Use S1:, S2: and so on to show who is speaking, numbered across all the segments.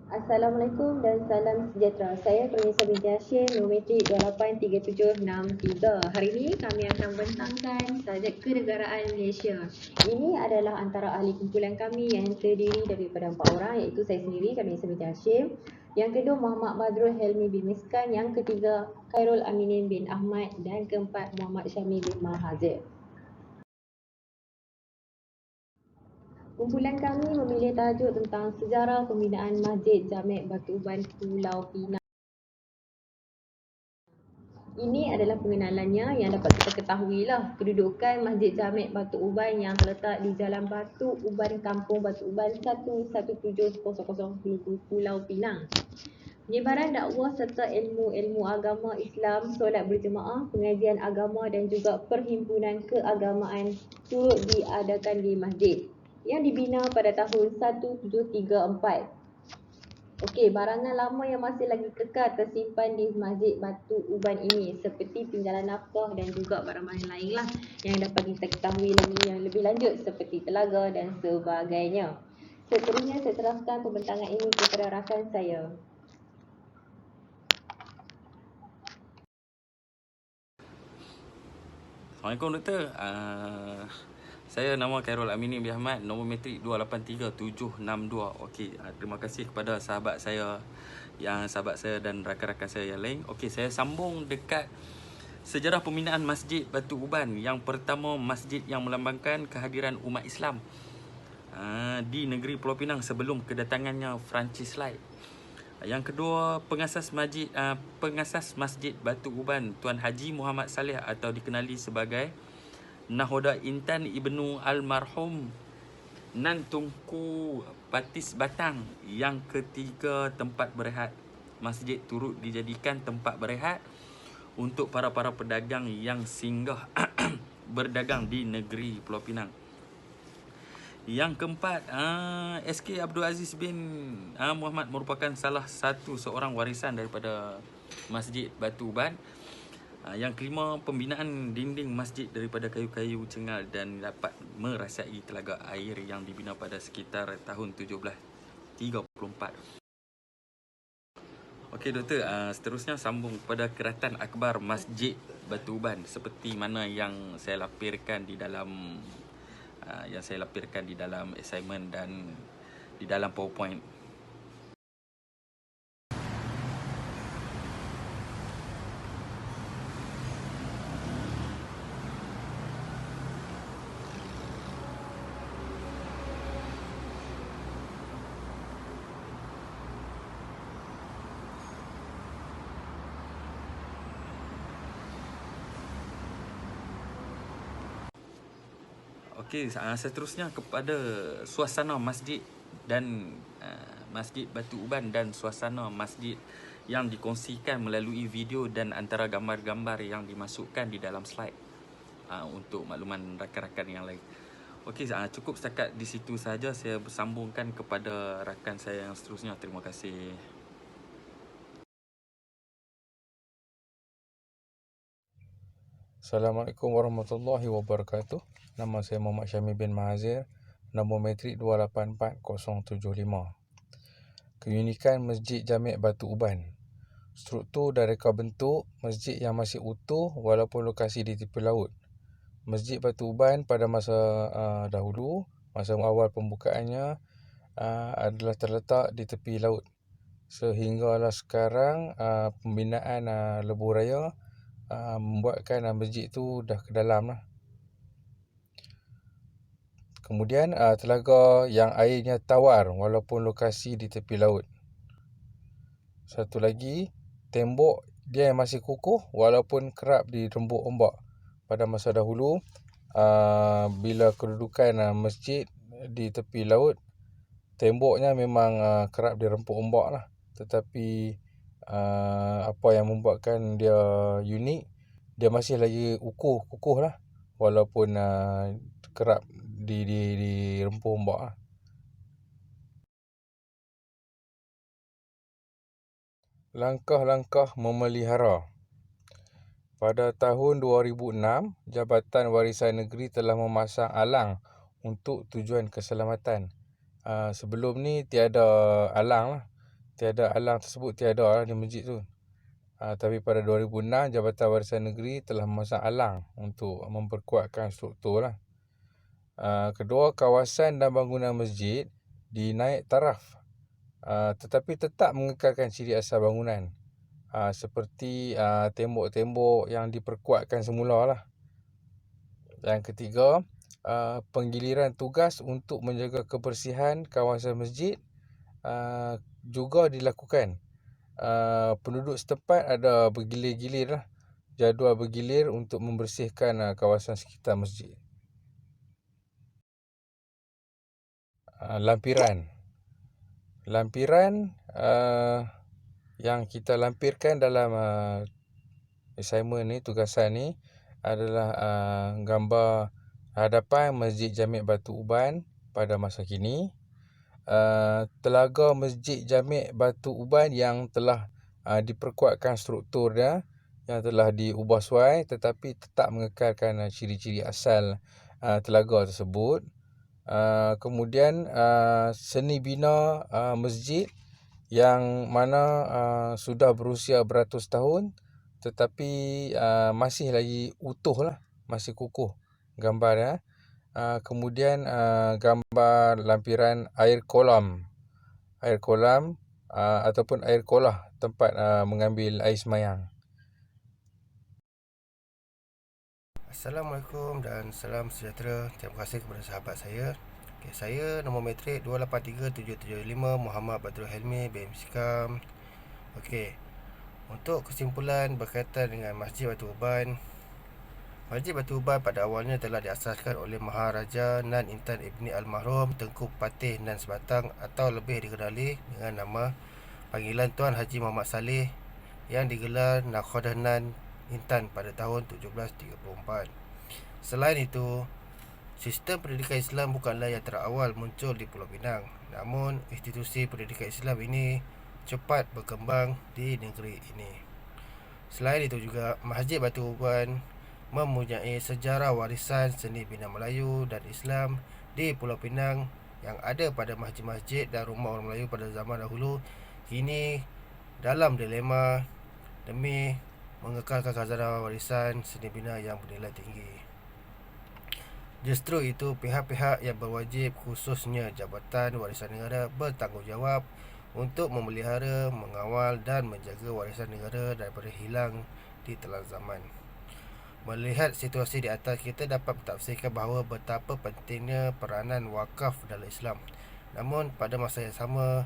S1: Assalamualaikum dan salam sejahtera. Saya Pranisa binti Hashim, Nometrik 283763. Hari ini kami akan membentangkan subjek kenegaraan Malaysia. Ini adalah antara ahli kumpulan kami yang terdiri daripada 4 orang, iaitu saya sendiri, Pranisa binti Hashim. Yang kedua, Muhammad Badrul Helmi bin Miskan. Yang ketiga, Khairul Aminin bin Ahmad. Dan keempat, Muhammad Syamil bin Mahazir. Kumpulan kami memilih tajuk tentang sejarah pembinaan Masjid Jamek Batu Uban Pulau Pinang. Ini adalah pengenalannya yang dapat kita ketahui lah. Kedudukan Masjid Jamek Batu Uban yang terletak di Jalan Batu Uban, Kampung Batu Uban 11700 Pulau Pinang. Penyebaran dakwah serta ilmu-ilmu agama Islam, solat berjemaah, pengajian agama dan juga perhimpunan keagamaan turut diadakan di masjid yang dibina pada tahun 1734. Okey, barangan lama yang masih lagi kekal tersimpan di Masjid Batu Uban ini seperti tinggalan nafkah dan juga barang-barang lain lah yang dapat kita ketahui lagi yang lebih lanjut seperti telaga dan sebagainya. Seterusnya saya teruskan pembentangan ini kepada rakan saya.
S2: Assalamualaikum Doktor. Saya nama Khairul Aminin bin Ahmad, nombor metrik 283762. Okey, terima kasih kepada sahabat saya dan rakan-rakan saya yang lain. Okey, saya sambung dekat sejarah pembinaan Masjid Batu Uban. Yang pertama, masjid yang melambangkan kehadiran umat Islam di negeri Pulau Pinang sebelum kedatangannya Francis Light. Yang kedua, pengasas Masjid Batu Uban Tuan Haji Muhammad Saleh atau dikenali sebagai Nahoda Intan Ibnu Almarhum Nan Tunku Batis Batang. Yang ketiga, tempat berehat. Masjid turut dijadikan tempat berehat untuk para pedagang yang singgah berdagang di negeri Pulau Pinang. Yang keempat, SK Abdul Aziz bin Muhammad merupakan salah satu seorang warisan daripada Masjid Batu Uban. Yang kelima, pembinaan dinding masjid daripada kayu-kayu cengal dan dapat merasai telaga air yang dibina pada sekitar tahun 1734. Okey Doktor, seterusnya sambung kepada keratan akbar Masjid Batu Uban seperti mana yang saya lapirkan di dalam assignment dan di dalam PowerPoint. Okey, seterusnya kepada suasana masjid dan Masjid Batu Uban dan suasana masjid yang dikongsikan melalui video dan antara gambar-gambar yang dimasukkan di dalam slide untuk makluman rakan-rakan yang lain. Okey, cukup setakat di situ saja. Saya bersambungkan kepada rakan saya yang seterusnya. Terima kasih.
S3: Assalamualaikum warahmatullahi wabarakatuh. Nama saya Muhammad Syamil bin Mahazir, nombor metrik 284075. Keunikan Masjid Jamek Batu Uban. Struktur dan reka bentuk masjid yang masih utuh walaupun lokasi di tepi laut. Masjid Batu Uban pada masa dahulu, masa awal pembukaannya adalah terletak di tepi laut. Sehinggalah sekarang pembinaan lebuh raya membuatkan masjid tu dah ke dalam lah. Kemudian telaga yang airnya tawar walaupun lokasi di tepi laut. Satu lagi, tembok dia masih kukuh walaupun kerap dirembuk ombak. Pada masa dahulu, bila kedudukan masjid di tepi laut, temboknya memang kerap dirembuk ombak lah. Tetapi apa yang membuatkan dia unik, dia masih lagi kukuh lah walaupun kerap dirempuk ombak lah. Langkah-langkah memelihara. Pada tahun 2006, Jabatan Warisan Negeri telah memasang alang untuk tujuan keselamatan. Sebelum ni tiada alang lah. tiada alang tersebut tiada lah di masjid tu. Tapi pada 2006 Jabatan Warisan Negeri telah memasang alang untuk memperkuatkan struktur lah. Kedua, kawasan dan bangunan masjid dinaik taraf, tetapi tetap mengekalkan ciri asal bangunan, seperti tembok-tembok yang diperkuatkan semula lah. Yang ketiga, penggiliran tugas untuk menjaga kebersihan kawasan masjid juga dilakukan. Penduduk setempat ada bergilir-gilir lah, jadual bergilir untuk membersihkan kawasan sekitar masjid. Lampiran yang kita lampirkan dalam assignment ni, tugasan ni adalah gambar hadapan Masjid Jami' Batu Uban pada masa kini, telaga Masjid Jami' Batu Uban yang telah diperkuatkan struktur dia, yang telah diubah suai tetapi tetap mengekalkan ciri-ciri asal telaga tersebut. Kemudian seni bina masjid yang mana sudah berusia beratus tahun tetapi masih lagi utuh lah, masih kukuh gambar dia. Kemudian gambar lampiran air kolam ataupun air kolah, tempat mengambil air semayang.
S4: Assalamualaikum dan salam sejahtera. Terima kasih kepada sahabat saya. Saya nombor matrik 283775 Muhammad Badrul Helmi BM Sikam. Untuk kesimpulan berkaitan dengan Masjid Batu Uban. Masjid Batu Uban pada awalnya telah diasaskan oleh Maharaja Nan Intan Ibni Almarhum Tengku Patih Nan Sebatang, atau lebih dikenali dengan nama panggilan Tuan Haji Muhammad Saleh, yang digelar Nakhodah Nan Intan pada tahun 1734. Selain itu, sistem pendidikan Islam bukanlah yang terawal muncul di Pulau Pinang, namun institusi pendidikan Islam ini cepat berkembang di negeri ini. Selain itu juga, Masjid Batu Uban mempunyai sejarah warisan seni bina Melayu dan Islam di Pulau Pinang yang ada pada masjid-masjid dan rumah orang Melayu pada zaman dahulu kini dalam dilema demi mengekalkan khazanah warisan seni bina yang bernilai tinggi. Justru itu, pihak-pihak yang berwajib, khususnya Jabatan Warisan Negara, bertanggungjawab untuk memelihara, mengawal dan menjaga warisan negara daripada hilang di telan zaman. Melihat situasi di atas, kita dapat mentafsirkan bahawa betapa pentingnya peranan wakaf dalam Islam. Namun pada masa yang sama,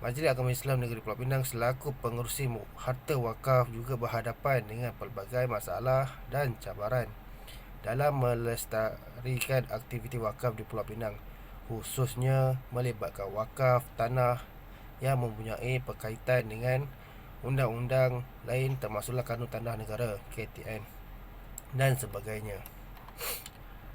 S4: Majlis Agama Islam Negeri Pulau Pinang selaku pengerusi harta wakaf juga berhadapan dengan pelbagai masalah dan cabaran dalam melestarikan aktiviti wakaf di Pulau Pinang, khususnya melibatkan wakaf tanah yang mempunyai berkaitan dengan undang-undang lain termasuklah Kanun Tanah Negara KTN dan sebagainya.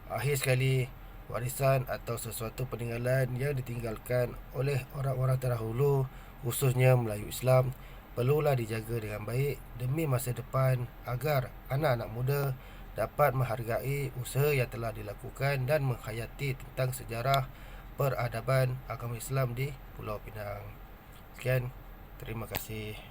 S4: Akhir sekali, warisan atau sesuatu peninggalan yang ditinggalkan oleh orang-orang terdahulu, khususnya Melayu Islam, perlulah dijaga dengan baik demi masa depan agar anak-anak muda dapat menghargai usaha yang telah dilakukan dan menghayati tentang sejarah peradaban agama Islam di Pulau Pinang. Sekian, terima kasih.